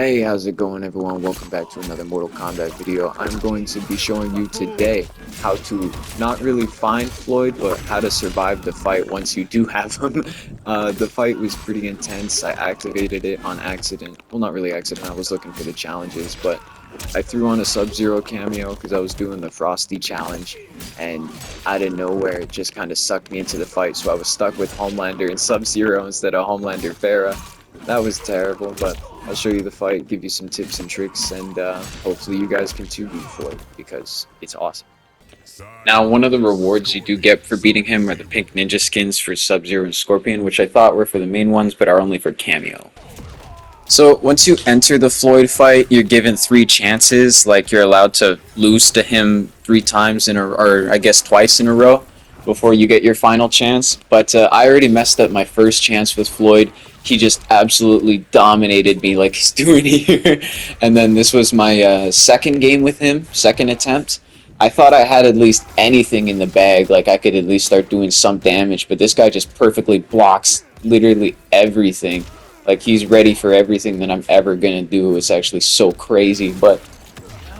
Hey, how's it going everyone? Welcome back to another Mortal Kombat video. I'm going to be showing you today how to not really find Floyd, but how to survive the fight once you do have him. The fight was pretty intense. I activated it on accident. Well, not really accident, I was looking for the challenges, but I threw on a Sub-Zero cameo because I was doing the Frosty challenge, and out of nowhere it just kind of sucked me into the fight, so I was stuck with Homelander and Sub-Zero instead of Homelander Farah. That was terrible, but I'll show you the fight, give you some tips and tricks, and hopefully you guys can too beat Floyd, because it's awesome. Now, one of the rewards you do get for beating him are the pink ninja skins for Sub-Zero and Scorpion, which I thought were for the main ones, but are only for cameo. So, once you enter the Floyd fight, you're given 3 chances, like you're allowed to lose to him 3 times or I guess twice in a row, before you get your final chance. But I already messed up my first chance with Floyd. He just absolutely dominated me like he's doing here. And then this was my second game with him, second attempt. I thought I had at least anything in the bag, like I could at least start doing some damage, but this guy just perfectly blocks literally everything. Like he's ready for everything that I'm ever gonna do. It's actually so crazy, but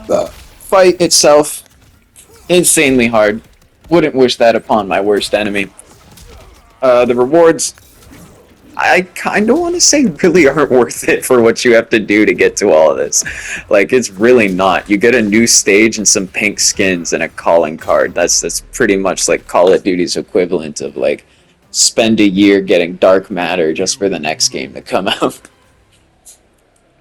the fight itself, insanely hard. Wouldn't wish that upon my worst enemy. The rewards, I kind of want to say really aren't worth it for what you have to do to get to all of this. Like, it's really not. You get a new stage and some pink skins and a calling card. That's pretty much like Call of Duty's equivalent of, like, spend a year getting dark matter just for the next game to come out.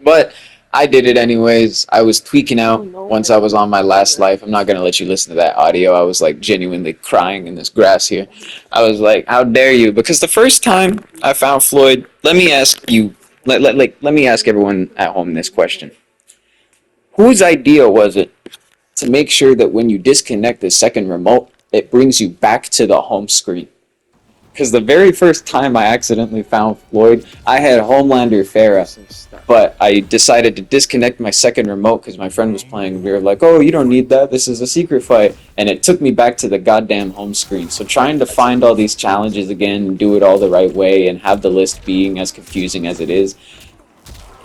But I did it anyways. I was tweaking out once I was on my last life. I'm not going to let you listen to that audio. I was like genuinely crying in this grass here. I was like, how dare you? Because the first time I found Floyd, let me ask you, let me ask everyone at home this question. Whose idea was it to make sure that when you disconnect the second remote, it brings you back to the home screen? Because the very first time I accidentally found Floyd, I had Homelander Farah, but I decided to disconnect my second remote because my friend was playing. We were like, oh, you don't need that, this is a secret fight. And it took me back to the goddamn home screen. So trying to find all these challenges again and do it all the right way and have the list being as confusing as it is,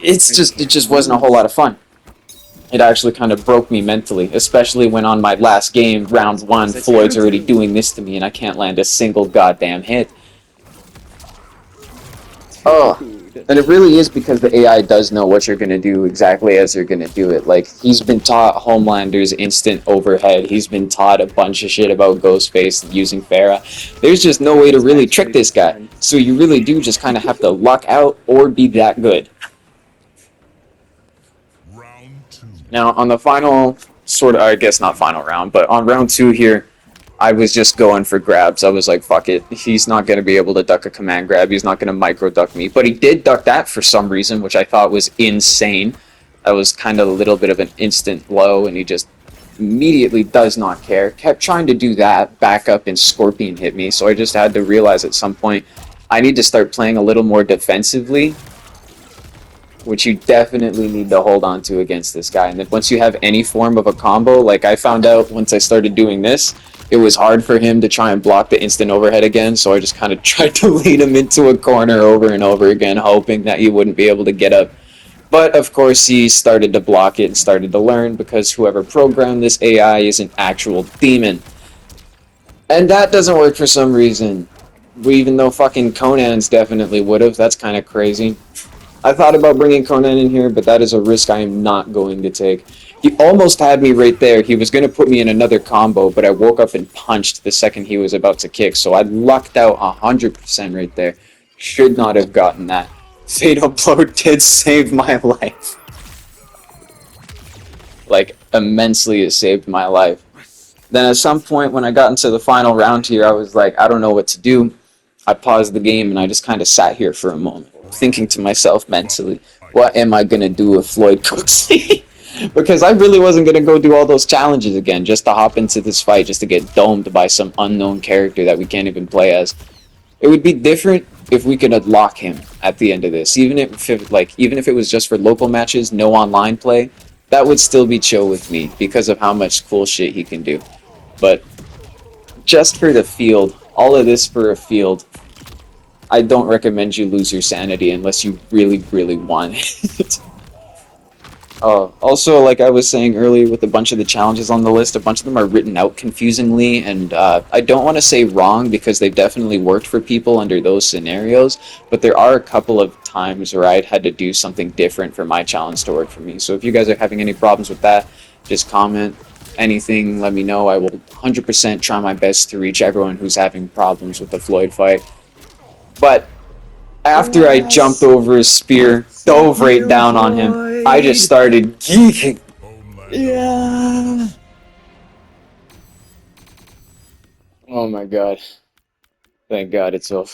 it just wasn't a whole lot of fun. It actually kind of broke me mentally, especially when on my last game, round 1, Floyd's already doing this to me and I can't land a single goddamn hit. Oh, and it really is because the AI does know what you're going to do exactly as you're going to do it. Like, he's been taught Homelander's instant overhead. He's been taught a bunch of shit about Ghostface using Farah. There's just no way to really trick this guy. So you really do just kind of have to luck out or be that good. Now, on the final, I guess not final round, but on round 2 here, I was just going for grabs. I was like, fuck it. He's not going to be able to duck a command grab. He's not going to micro duck me. But he did duck that for some reason, which I thought was insane. That was kind of a little bit of an instant blow, and he just immediately does not care. Kept trying to do that, back up, and Scorpion hit me. So I just had to realize at some point, I need to start playing a little more defensively, which you definitely need to hold on to against this guy. And then once you have any form of a combo, like I found out once I started doing this, it was hard for him to try and block the instant overhead again, so I just kind of tried to lead him into a corner over and over again, hoping that he wouldn't be able to get up. But of course he started to block it and started to learn, because whoever programmed this AI is an actual demon. And that doesn't work for some reason. Even though fucking Conan's definitely would've, that's kind of crazy. I thought about bringing Conan in here, but that is a risk I am not going to take. He almost had me right there. He was going to put me in another combo, but I woke up and punched the second he was about to kick, so I lucked out 100% right there. Should not have gotten that. Fatal Blow did save my life. Like, immensely it saved my life. Then at some point when I got into the final round here, I was like, I don't know what to do. I paused the game and I just kind of sat here for a moment, thinking to myself mentally, what am I going to do if Floyd cooks me? Because I really wasn't going to go do all those challenges again just to hop into this fight, just to get domed by some unknown character that we can't even play as. It would be different if we could unlock him at the end of this. Even if it was just for local matches, no online play, that would still be chill with me because of how much cool shit he can do. But just for the field, all of this for a field, I don't recommend you lose your sanity unless you really, really want it. Also, like I was saying earlier, with a bunch of the challenges on the list, a bunch of them are written out confusingly, and I don't want to say wrong because they've definitely worked for people under those scenarios, but there are a couple of times where I'd had to do something different for my challenge to work for me. So if you guys are having any problems with that, just comment anything, let me know. I will 100% try my best to reach everyone who's having problems with the Floyd fight. But after I jumped Yes! over his spear, dove Fuck right you, down on him, I just Floyd! started geeking. Yeah! Oh my god. Thank God it's over.